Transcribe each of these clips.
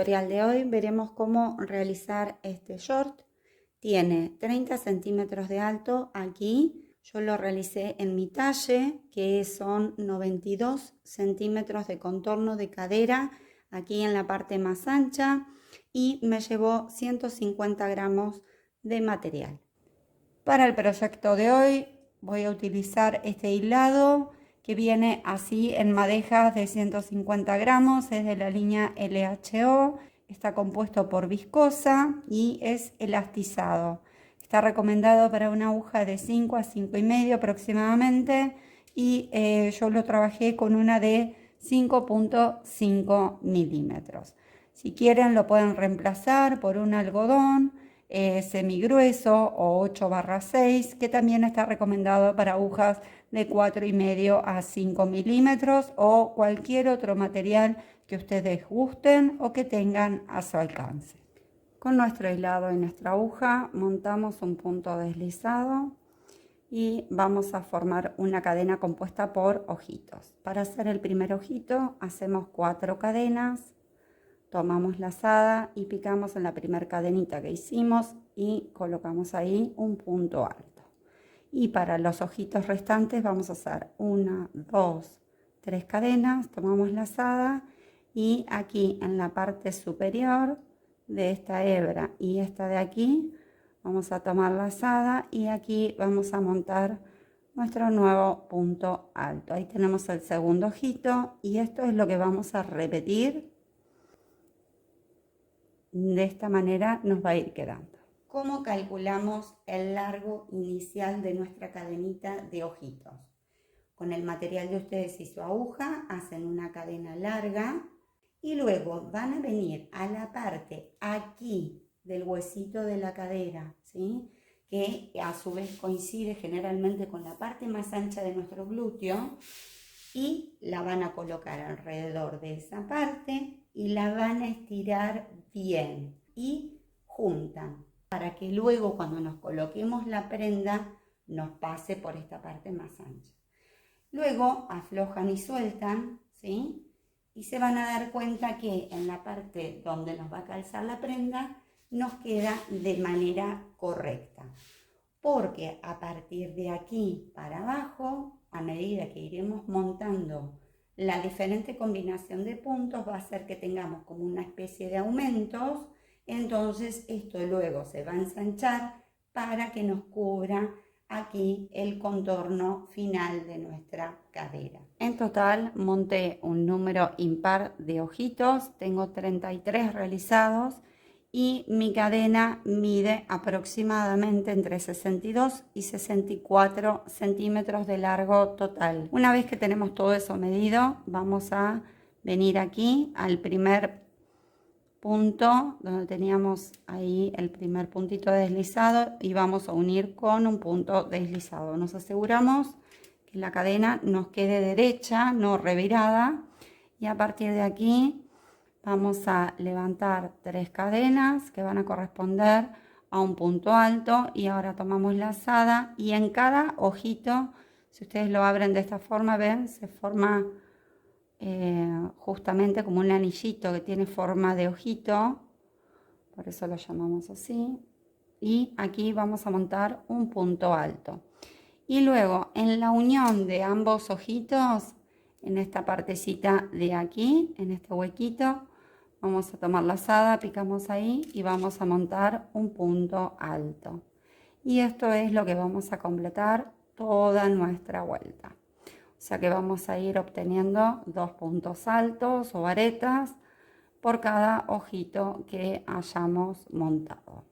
tutorial de hoy veremos cómo realizar este short. Tiene 30 centímetros de alto aquí. Yo lo realicé en mi talle, que son 92 centímetros de contorno de cadera aquí en la parte más ancha, y me llevó 150 gramos de material. Para el proyecto de hoy voy a utilizar este hilado que viene así en madejas de 150 gramos, es de la línea LHO, está compuesto por viscosa y es elastizado. Está recomendado para una aguja de 5 a 5,5 aproximadamente, y yo lo trabajé con una de 5.5 milímetros. Si quieren lo pueden reemplazar por un algodón semigrueso o 8/6, que también está recomendado para agujas de 4,5 a 5 milímetros o cualquier otro material que ustedes gusten o que tengan a su alcance. Con nuestro hilado y nuestra aguja montamos un punto deslizado y vamos a formar una cadena compuesta por ojitos. Para hacer el primer ojito hacemos 4 cadenas, tomamos lazada y picamos en la primera cadenita que hicimos y colocamos ahí un punto alto. Y para los ojitos restantes vamos a hacer 1, 2, 3 cadenas, tomamos lazada y aquí en la parte superior de esta hebra y esta de aquí vamos a tomar lazada y aquí vamos a montar nuestro nuevo punto alto. Ahí tenemos el segundo ojito y esto es lo que vamos a repetir. De esta manera nos va a ir quedando. ¿Cómo calculamos el largo inicial de nuestra cadenita de ojitos? Con el material de ustedes y su aguja hacen una cadena larga y luego van a venir a la parte aquí del huesito de la cadera, ¿sí? Que a su vez coincide generalmente con la parte más ancha de nuestro glúteo, y la van a colocar alrededor de esa parte y la van a estirar bien y juntan para que luego cuando nos coloquemos la prenda nos pase por esta parte más ancha. Luego aflojan y sueltan, ¿sí? Y se van a dar cuenta que en la parte donde nos va a calzar la prenda nos queda de manera correcta, porque a partir de aquí para abajo, a medida que iremos montando la diferente combinación de puntos, va a hacer que tengamos como una especie de aumentos. Entonces esto luego se va a ensanchar para que nos cubra aquí el contorno final de nuestra cadera. En total monté un número impar de ojitos, tengo 33 realizados y mi cadena mide aproximadamente entre 62 y 64 centímetros de largo total. Una vez que tenemos todo eso medido, vamos a venir aquí al primer punto donde teníamos ahí el primer puntito deslizado y vamos a unir con un punto deslizado. Nos aseguramos que la cadena nos quede derecha, no revirada, y a partir de aquí vamos a levantar 3 cadenas que van a corresponder a un punto alto, y ahora tomamos lazada y en cada ojito, si ustedes lo abren de esta forma, ven, se forma justamente como un anillito que tiene forma de ojito, por eso lo llamamos así, y aquí vamos a montar un punto alto. Y luego en la unión de ambos ojitos, en esta partecita de aquí, en este huequito, vamos a tomar lazada, picamos ahí y vamos a montar un punto alto. Y esto es lo que vamos a completar toda nuestra vuelta. O sea que vamos a ir obteniendo 2 puntos altos o varetas por cada ojito que hayamos montado.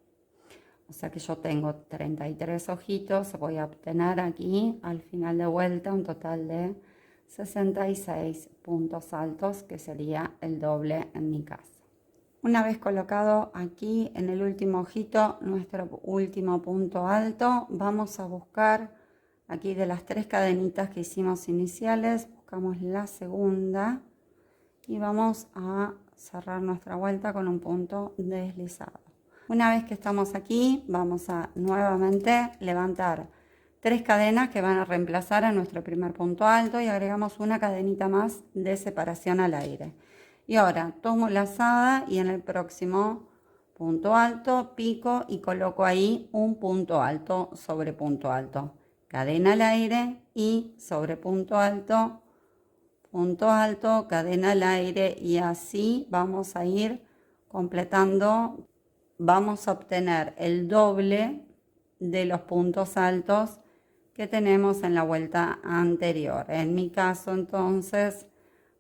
O sea que yo tengo 33 ojitos, voy a obtener aquí al final de vuelta un total de 66 puntos altos, que sería el doble en mi caso. Una vez colocado aquí en el último ojito nuestro último punto alto, vamos a buscar aquí de las 3 cadenitas que hicimos iniciales, buscamos la segunda y vamos a cerrar nuestra vuelta con un punto deslizado. Una vez que estamos aquí, vamos a nuevamente levantar 3 cadenas que van a reemplazar a nuestro primer punto alto y agregamos una cadenita más de separación al aire. Y ahora tomo lazada y en el próximo punto alto pico y coloco ahí un punto alto sobre punto alto. Cadena al aire y sobre punto alto, cadena al aire, y así vamos a ir completando. Vamos a obtener el doble de los puntos altos que tenemos en la vuelta anterior. En mi caso, entonces,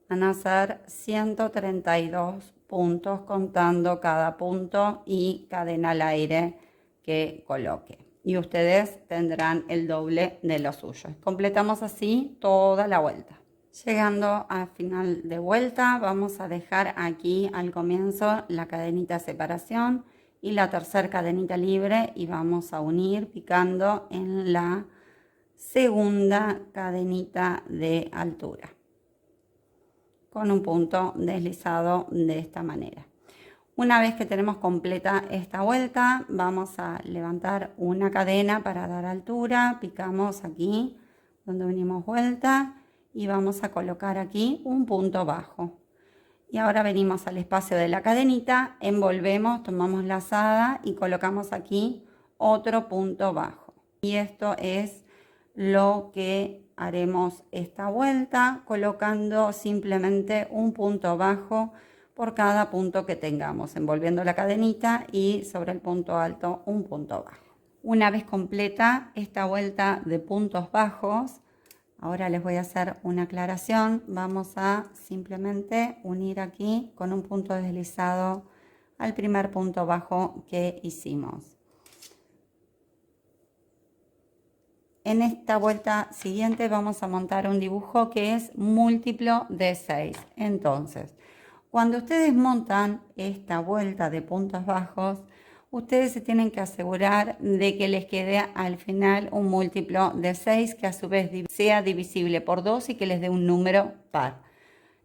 van a ser 132 puntos contando cada punto y cadena al aire que coloque. Y ustedes tendrán el doble de lo suyo. Completamos así toda la vuelta. Llegando al final de vuelta, vamos a dejar aquí al comienzo la cadenita de separación y la tercera cadenita libre, y vamos a unir picando en la segunda cadenita de altura con un punto deslizado de esta manera. Una vez que tenemos completa esta vuelta, vamos a levantar una cadena para dar altura, picamos aquí donde unimos vuelta y vamos a colocar aquí un punto bajo. Y ahora venimos al espacio de la cadenita, envolvemos, tomamos lazada y colocamos aquí otro punto bajo. Y esto es lo que haremos esta vuelta, colocando simplemente un punto bajo por cada punto que tengamos, envolviendo la cadenita y sobre el punto alto un punto bajo. Una vez completa esta vuelta de puntos bajos, ahora les voy a hacer una aclaración. Vamos a simplemente unir aquí con un punto deslizado al primer punto bajo que hicimos. En esta vuelta siguiente vamos a montar un dibujo que es múltiplo de 6. Entonces, cuando ustedes montan esta vuelta de puntos bajos, ustedes se tienen que asegurar de que les quede al final un múltiplo de 6 que a su vez sea divisible por 2 y que les dé un número par.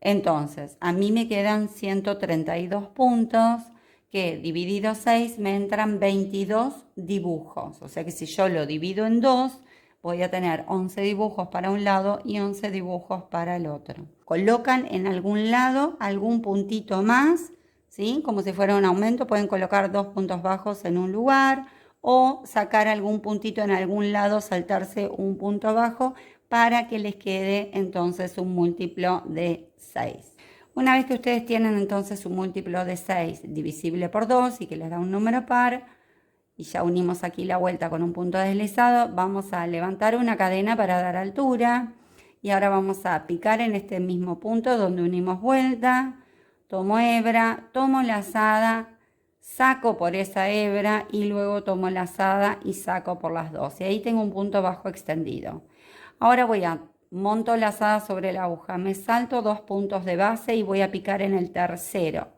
Entonces, a mí me quedan 132 puntos que dividido 6 me entran 22 dibujos. O sea que si yo lo divido en 2, voy a tener 11 dibujos para un lado y 11 dibujos para el otro. Colocan en algún lado algún puntito más, ¿sí? Como si fuera un aumento, pueden colocar 2 puntos bajos en un lugar o sacar algún puntito en algún lado, saltarse un punto bajo para que les quede entonces un múltiplo de 6. Una vez que ustedes tienen entonces un múltiplo de 6 divisible por 2 y que les da un número par, y ya unimos aquí la vuelta con un punto deslizado, vamos a levantar una cadena para dar altura y ahora vamos a picar en este mismo punto donde unimos vuelta, tomo hebra, tomo lazada, saco por esa hebra y luego tomo lazada y saco por las dos, y ahí tengo un punto bajo extendido. Ahora monto lazada sobre la aguja, me salto 2 puntos de base y voy a picar en el tercero.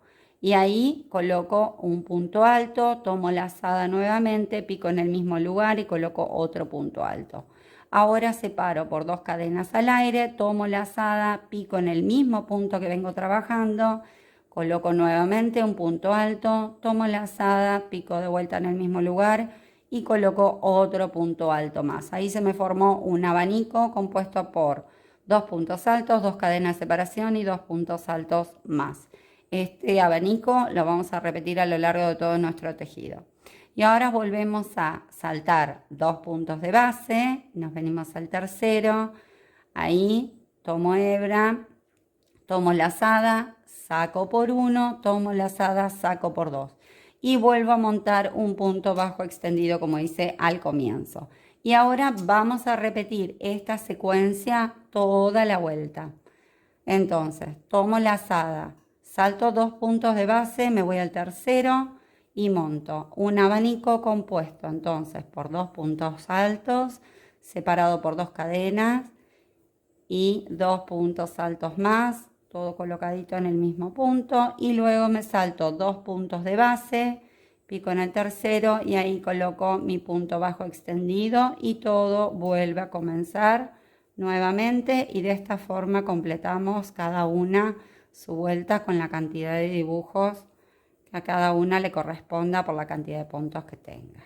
Y ahí coloco un punto alto, tomo lazada nuevamente, pico en el mismo lugar y coloco otro punto alto. Ahora separo por 2 cadenas al aire, tomo lazada, pico en el mismo punto que vengo trabajando, coloco nuevamente un punto alto, tomo lazada, pico de vuelta en el mismo lugar y coloco otro punto alto más. Ahí se me formó un abanico compuesto por 2 puntos altos, 2 cadenas de separación y 2 puntos altos más. Este abanico lo vamos a repetir a lo largo de todo nuestro tejido. Y ahora volvemos a saltar 2 puntos de base, nos venimos al tercero, ahí tomo hebra, tomo lazada, saco por 1, tomo lazada, saco por 2 y vuelvo a montar un punto bajo extendido como hice al comienzo. Y ahora vamos a repetir esta secuencia toda la vuelta. Entonces, tomo lazada, salto 2 puntos de base, me voy al tercero y monto un abanico compuesto entonces por 2 puntos altos, separado por 2 cadenas y 2 puntos altos más, todo colocadito en el mismo punto, y luego me salto 2 puntos de base, pico en el tercero y ahí coloco mi punto bajo extendido y todo vuelve a comenzar nuevamente, y de esta forma completamos cada una su vuelta con la cantidad de dibujos que a cada una le corresponda por la cantidad de puntos que tenga.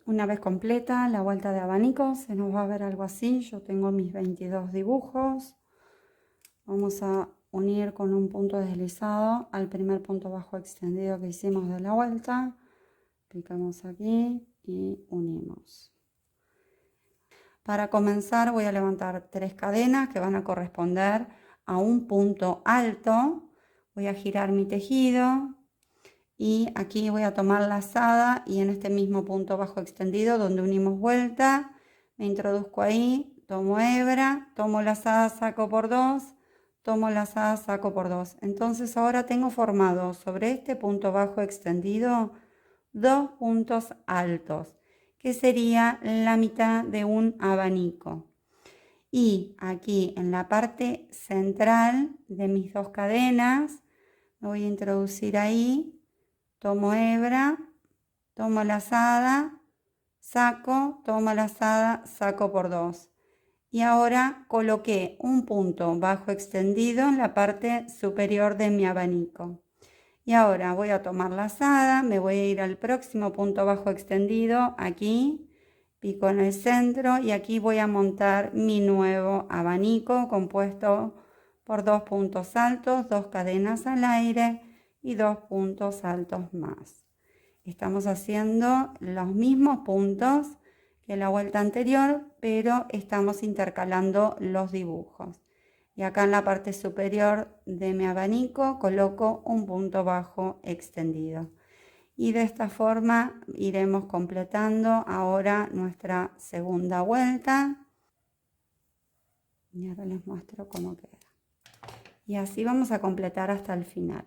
Una vez completa la vuelta de abanico, se nos va a ver algo así. Yo tengo mis 22 dibujos. Vamos a unir con un punto deslizado al primer punto bajo extendido que hicimos de la vuelta. Picamos aquí y unimos. Para comenzar voy a levantar 3 cadenas que van a corresponder a un punto alto. Voy a girar mi tejido y aquí voy a tomar lazada y en este mismo punto bajo extendido donde unimos vuelta, me introduzco ahí, tomo hebra, tomo lazada, saco por 2, tomo lazada, saco por 2. Entonces ahora tengo formado sobre este punto bajo extendido 2 puntos altos, que sería la mitad de un abanico. Y aquí en la parte central de mis 2 cadenas, me voy a introducir ahí, tomo hebra, tomo lazada, saco, tomo lazada, saco por 2. Y ahora coloqué un punto bajo extendido en la parte superior de mi abanico. Y ahora voy a tomar lazada, me voy a ir al próximo punto bajo extendido, aquí, pico en el centro y aquí voy a montar mi nuevo abanico compuesto por 2 puntos altos, 2 cadenas al aire y 2 puntos altos más. Estamos haciendo los mismos puntos que la vuelta anterior, pero estamos intercalando los dibujos. Y acá en la parte superior de mi abanico coloco un punto bajo extendido. Y de esta forma iremos completando ahora nuestra segunda vuelta. Y ahora les muestro cómo queda. Y así vamos a completar hasta el final.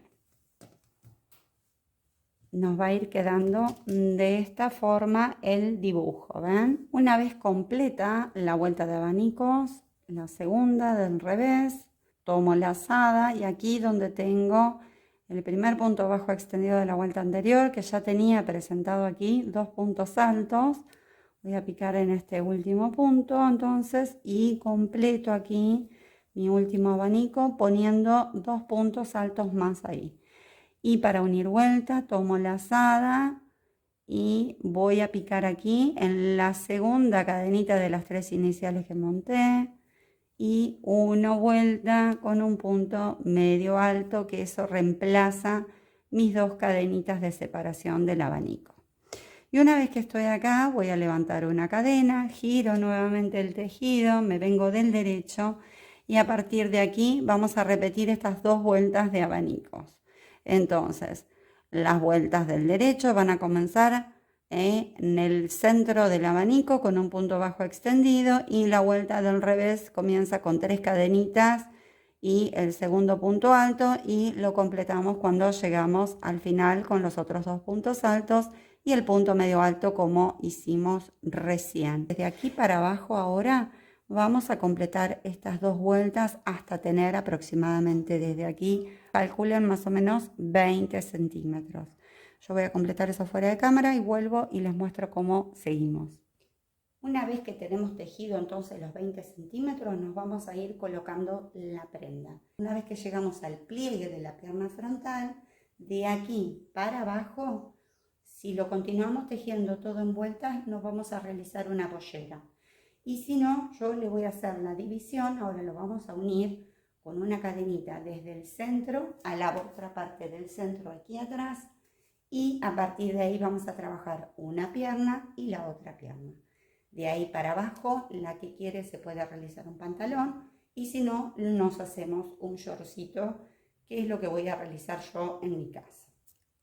Nos va a ir quedando de esta forma el dibujo, ¿ven? Una vez completa la vuelta de abanicos, la segunda del revés, tomo lazada y aquí donde tengo el primer punto bajo extendido de la vuelta anterior, que ya tenía presentado aquí 2 puntos altos, voy a picar en este último punto entonces y completo aquí mi último abanico poniendo 2 puntos altos más ahí. Y para unir vuelta tomo lazada y voy a picar aquí en la segunda cadenita de las 3 iniciales que monté y uno vuelta con un punto medio alto, que eso reemplaza mis 2 cadenitas de separación del abanico. Y una vez que estoy acá voy a levantar una cadena, giro nuevamente el tejido, me vengo del derecho y a partir de aquí vamos a repetir estas 2 vueltas de abanicos. Entonces, las vueltas del derecho van a comenzar en el centro del abanico con un punto bajo extendido y la vuelta del revés comienza con 3 cadenitas y el segundo punto alto y lo completamos cuando llegamos al final con los otros 2 puntos altos y el punto medio alto como hicimos recién. Desde aquí para abajo ahora vamos a completar estas 2 vueltas hasta tener aproximadamente desde aquí, calculen más o menos 20 centímetros. Yo voy a completar eso fuera de cámara y vuelvo y les muestro cómo seguimos. Una vez que tenemos tejido entonces los 20 centímetros, nos vamos a ir colocando la prenda. Una vez que llegamos al pliegue de la pierna frontal, de aquí para abajo, si lo continuamos tejiendo todo en vueltas, nos vamos a realizar una pollera. Y si no, yo le voy a hacer la división, ahora lo vamos a unir con una cadenita desde el centro a la otra parte del centro aquí atrás y a partir de ahí vamos a trabajar una pierna y la otra pierna. De ahí para abajo, la que quiere se puede realizar un pantalón y si no, nos hacemos un shortcito, que es lo que voy a realizar yo en mi casa.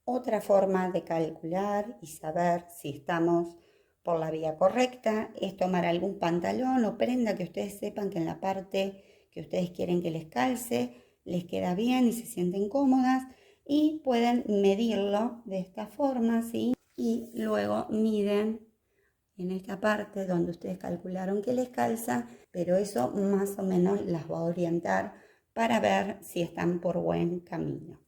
Otra forma de calcular y saber si estamos por la vía correcta es tomar algún pantalón o prenda que ustedes sepan que en la parte que ustedes quieren que les calce les queda bien y se sienten cómodas y pueden medirlo de esta forma, ¿sí? Y luego miden en esta parte donde ustedes calcularon que les calza, pero eso más o menos las va a orientar para ver si están por buen camino.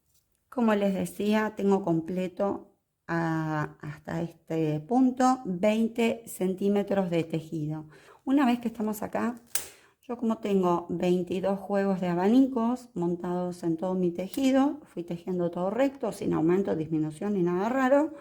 Como les decía, tengo completo hasta este punto 20 centímetros de tejido. Una vez que estamos acá, yo como tengo 22 juegos de abanicos montados en todo mi tejido, fui tejiendo todo recto, sin aumento, disminución ni nada raro.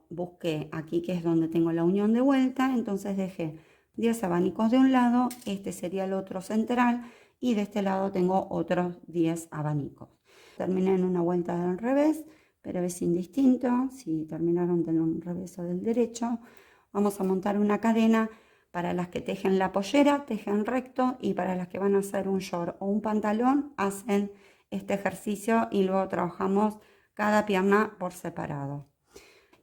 Busqué aquí que es donde tengo la unión de vuelta, entonces dejé 10 abanicos de un lado, este sería el otro central y de este lado tengo otros 10 abanicos. Terminé en una vuelta del revés, pero es indistinto si terminaron de un revés o del derecho. Vamos a montar una cadena. Para las que tejen la pollera, tejen recto, y para las que van a hacer un short o un pantalón, hacen este ejercicio y luego trabajamos cada pierna por separado.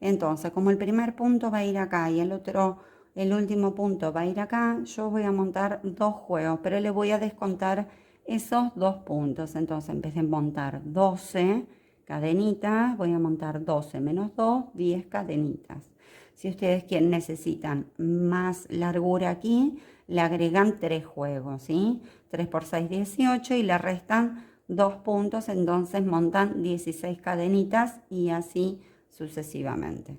Entonces, como el primer punto va a ir acá y el último punto va a ir acá, yo voy a montar 2 juegos, pero le voy a descontar esos 2 puntos. Entonces, en vez de montar 12 cadenitas, voy a montar 12 menos 2, 10 cadenitas. Si ustedes necesitan más largura aquí, le agregan 3 juegos, ¿sí? 3 por 6, 18, y le restan 2 puntos, entonces montan 16 cadenitas y así sucesivamente.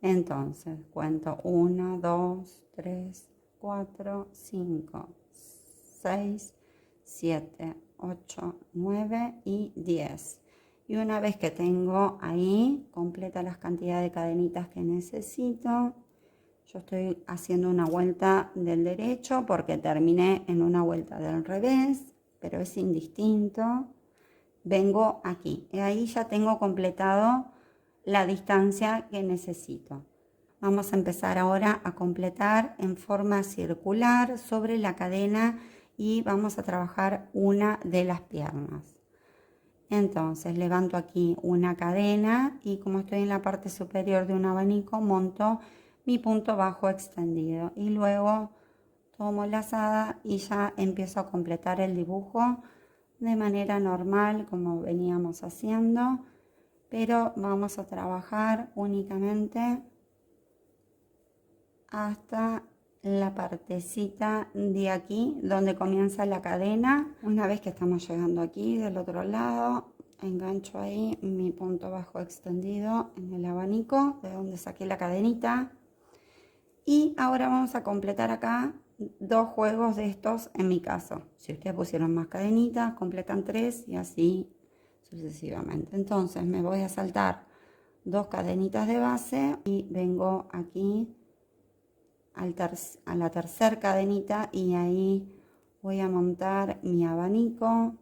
Entonces, cuento 1, 2, 3, 4, 5, 6, 7, 8, 9 y 10. Y una vez que tengo ahí completa las cantidades de cadenitas que necesito, yo estoy haciendo una vuelta del derecho porque terminé en una vuelta del revés, pero es indistinto. Vengo aquí y ahí ya tengo completado la distancia que necesito. Vamos a empezar ahora a completar en forma circular sobre la cadena y vamos a trabajar una de las piernas. Entonces levanto aquí una cadena y como estoy en la parte superior de un abanico, monto mi punto bajo extendido y luego tomo lazada y ya empiezo a completar el dibujo de manera normal como veníamos haciendo, pero vamos a trabajar únicamente hasta la partecita de aquí donde comienza la cadena. Una vez que estamos llegando aquí del otro lado, engancho ahí mi punto bajo extendido en el abanico de donde saqué la cadenita, y ahora vamos a completar acá 2 juegos de estos en mi caso. Si ustedes pusieron más cadenitas, completan 3 y así sucesivamente. Entonces me voy a saltar 2 cadenitas de base y vengo aquí a la tercera cadenita y ahí voy a montar mi abanico,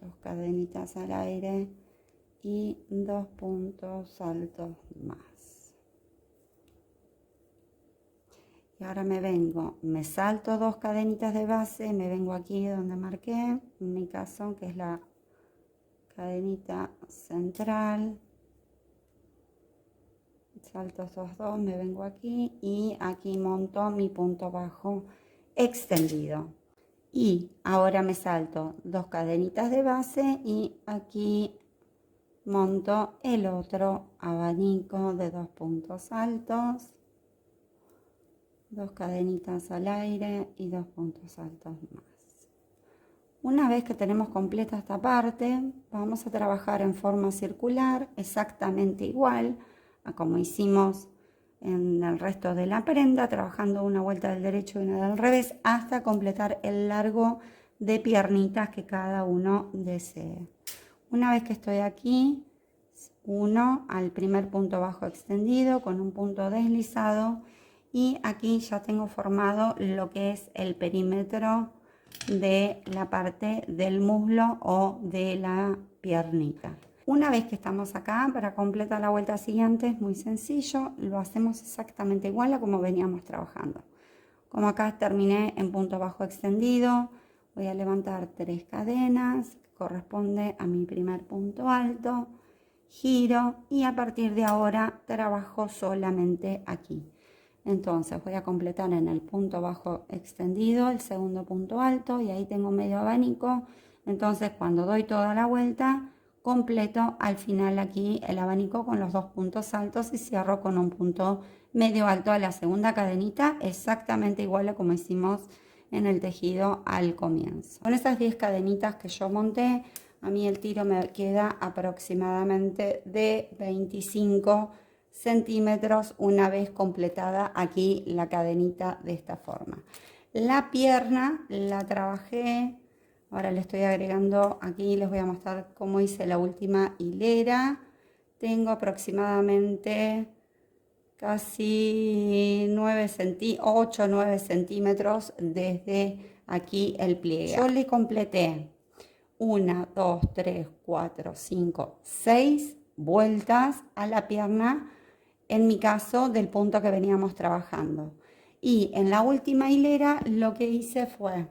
2 cadenitas al aire y 2 puntos altos más. Y ahora me salto 2 cadenitas de base, me vengo aquí donde marqué, en mi caso, que es la cadenita central. Salto esos 2, me vengo aquí y aquí monto mi punto bajo extendido. Y ahora me salto 2 cadenitas de base y aquí monto el otro abanico de 2 puntos altos, 2 cadenitas al aire y 2 puntos altos más. Una vez que tenemos completa esta parte, vamos a trabajar en forma circular, exactamente igual a como hicimos en el resto de la prenda, trabajando una vuelta del derecho y una del revés, hasta completar el largo de piernitas que cada uno desee. Una vez que estoy aquí, uno al primer punto bajo extendido con un punto deslizado, y aquí ya tengo formado lo que es el perímetro de la parte del muslo o de la piernita. Una vez que estamos acá, para completar la vuelta siguiente es muy sencillo, lo hacemos exactamente igual a como veníamos trabajando. Como acá terminé en punto bajo extendido, voy a levantar 3 cadenas, que corresponde a mi primer punto alto, giro y a partir de ahora trabajo solamente aquí. Entonces voy a completar en el punto bajo extendido el segundo punto alto y ahí tengo medio abanico. Entonces cuando doy toda la vuelta, completo al final aquí el abanico con los 2 puntos altos y cierro con un punto medio alto a la segunda cadenita, exactamente igual a como hicimos en el tejido al comienzo. Con esas 10 cadenitas que yo monté, a mí el tiro me queda aproximadamente de 25 centímetros una vez completada aquí la cadenita de esta forma. La pierna la trabajé, ahora le estoy agregando aquí, les voy a mostrar cómo hice la última hilera. Tengo aproximadamente casi 8 o 9 centímetros desde aquí el pliegue. Yo le completé 1, 2, 3, 4, 5, 6 vueltas a la pierna, en mi caso del punto que veníamos trabajando. Y en la última hilera lo que hice fue,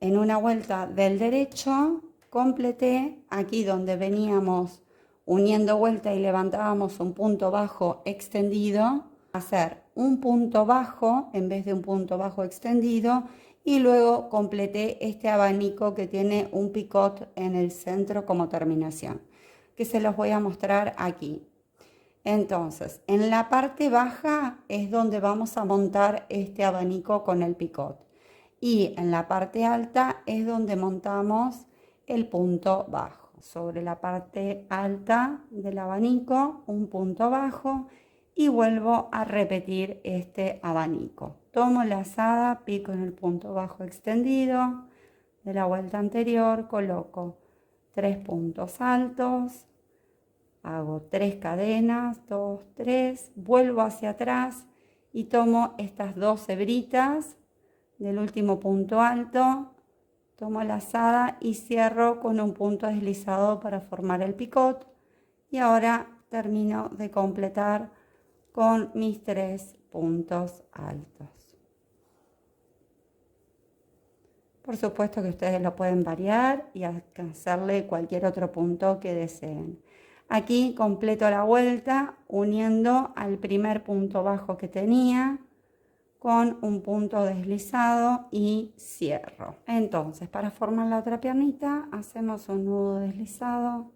en una vuelta del derecho, completé aquí donde veníamos uniendo vuelta y levantábamos un punto bajo extendido, hacer un punto bajo en vez de un punto bajo extendido, y luego completé este abanico que tiene un picot en el centro como terminación, que se los voy a mostrar aquí. Entonces, en la parte baja es donde vamos a montar este abanico con el picot, y en la parte alta es donde montamos el punto bajo. Sobre la parte alta del abanico, un punto bajo, y vuelvo a repetir este abanico. Tomo la lazada, pico en el punto bajo extendido de la vuelta anterior, coloco 3 puntos altos, hago 3 cadenas, 2, 3, vuelvo hacia atrás y tomo estas 2 hebritas del último punto alto, tomo la lazada y cierro con un punto deslizado para formar el picot, y ahora termino de completar con mis 3 puntos altos. Por supuesto que ustedes lo pueden variar y alcanzarle cualquier otro punto que deseen. Aquí completo la vuelta uniendo al primer punto bajo que tenía con un punto deslizado y cierro. Entonces, para formar la otra piernita, hacemos un nudo deslizado,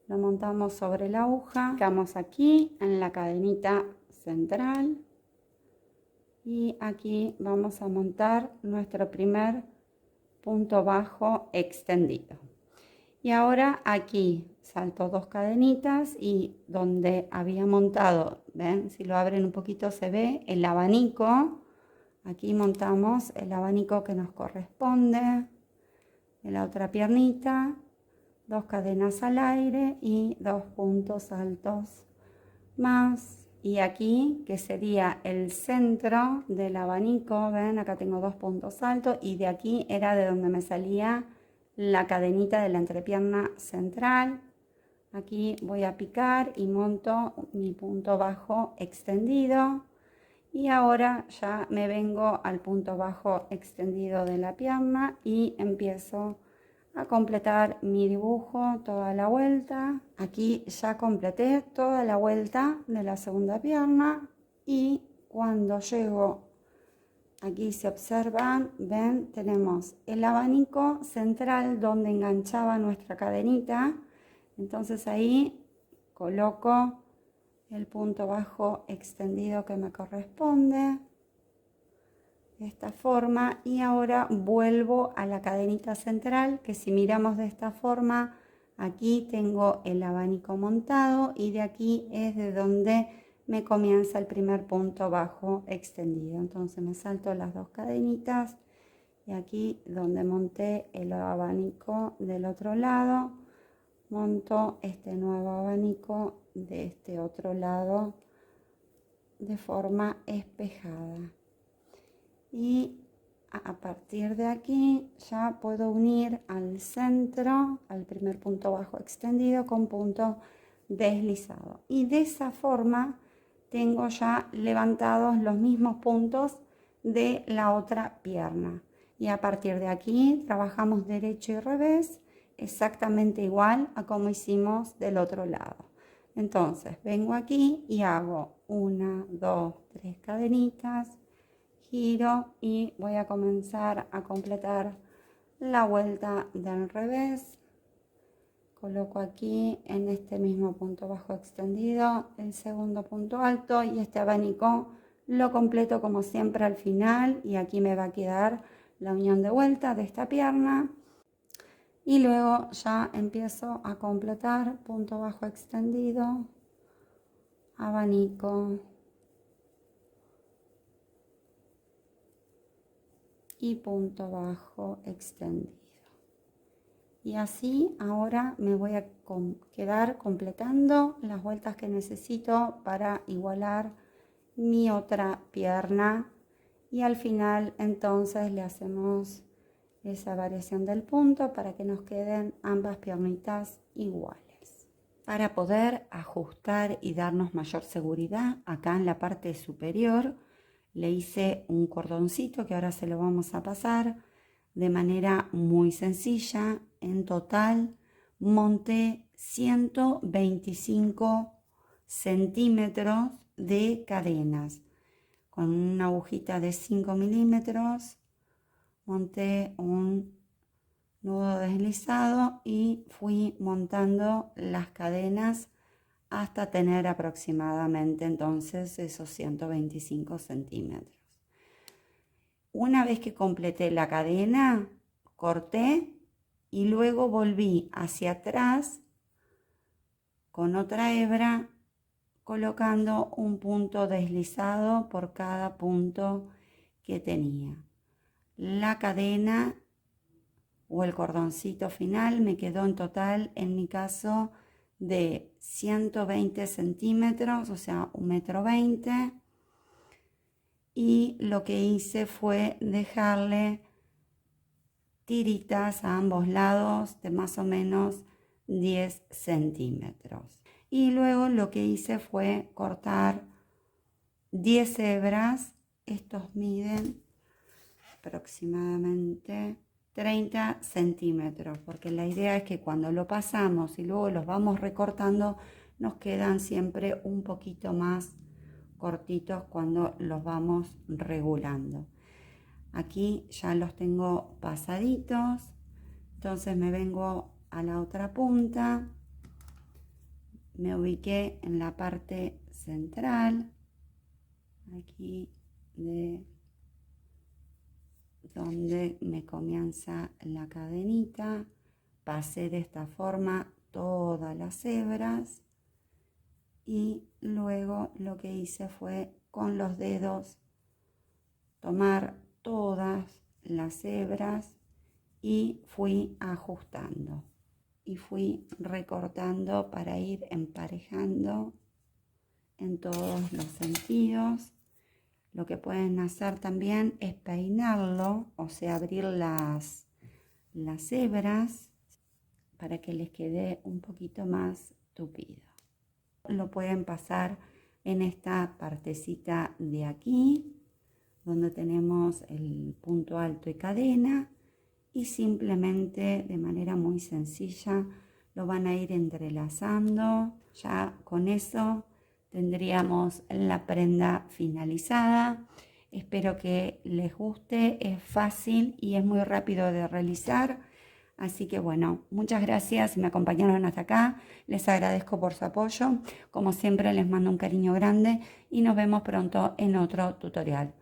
lo montamos sobre la aguja, quedamos aquí en la cadenita central y aquí vamos a montar nuestro primer punto bajo extendido. Y ahora aquí salto 2 cadenitas y donde había montado, ven, si lo abren un poquito se ve el abanico. Aquí montamos el abanico que nos corresponde en la otra piernita, 2 cadenas al aire y 2 puntos altos más. Y aquí, que sería el centro del abanico, ven, acá tengo 2 puntos altos, y de aquí era de donde me salía la cadenita de la entrepierna central. Aquí voy a picar y monto mi punto bajo extendido. Y ahora ya me vengo al punto bajo extendido de la pierna y empiezo a completar mi dibujo toda la vuelta. Aquí ya completé toda la vuelta de la segunda pierna, y cuando llego aquí, se observan, ven, tenemos el abanico central donde enganchaba nuestra cadenita. Entonces ahí coloco el punto bajo extendido que me corresponde de esta forma, y ahora vuelvo a la cadenita central, que si miramos de esta forma, aquí tengo el abanico montado y de aquí es de donde me comienza el primer punto bajo extendido. Entonces me salto las 2 cadenitas y aquí donde monté el abanico del otro lado, monto este nuevo abanico de este otro lado de forma espejada. Y a partir de aquí ya puedo unir al centro, al primer punto bajo extendido, con punto deslizado. Y de esa forma tengo ya levantados los mismos puntos de la otra pierna. Y a partir de aquí trabajamos derecho y revés, exactamente igual a como hicimos del otro lado. Entonces vengo aquí y hago 1, 2, 3 cadenitas, giro y voy a comenzar a completar la vuelta del revés. Coloco aquí en este mismo punto bajo extendido el segundo punto alto, y este abanico lo completo como siempre al final, y aquí me va a quedar la unión de vuelta de esta pierna. Y luego ya empiezo a completar punto bajo extendido, abanico y punto bajo extendido. Y así ahora me voy a quedar completando las vueltas que necesito para igualar mi otra pierna. Y al final entonces le hacemos esa variación del punto para que nos queden ambas piernitas iguales. Para poder ajustar y darnos mayor seguridad, acá en la parte superior le hice un cordoncito que ahora se lo vamos a pasar de manera muy sencilla. En total monté 125 centímetros de cadenas. Con una agujita de 5 milímetros monté un nudo deslizado y fui montando las cadenas hasta tener aproximadamente entonces esos 125 centímetros. Una vez que completé la cadena, corté y luego volví hacia atrás con otra hebra colocando un punto deslizado por cada punto que tenía. La cadena o el cordoncito final me quedó en total, en mi caso, de 120 centímetros, o sea, 1,20 m. Y lo que hice fue dejarle tiritas a ambos lados de más o menos 10 centímetros. Y luego lo que hice fue cortar 10 hebras. Estos miden aproximadamente 30 centímetros, porque la idea es que cuando lo pasamos y luego los vamos recortando, nos quedan siempre un poquito más cortitos cuando los vamos regulando. Aquí ya los tengo pasaditos, entonces me vengo a la otra punta, me ubiqué en la parte central, aquí de donde me comienza la cadenita, pasé de esta forma todas las hebras y luego lo que hice fue con los dedos tomar todas las hebras y fui ajustando y fui recortando para ir emparejando en todos los sentidos. Lo que pueden hacer también es peinarlo, o sea, abrir las hebras para que les quede un poquito más tupido. Lo pueden pasar en esta partecita de aquí, donde tenemos el punto alto y cadena, y simplemente de manera muy sencilla lo van a ir entrelazando. Ya con eso tendríamos la prenda finalizada. Espero que les guste, es fácil y es muy rápido de realizar. Así que bueno, muchas gracias si me acompañaron hasta acá. Les agradezco por su apoyo. Como siempre les mando un cariño grande y nos vemos pronto en otro tutorial.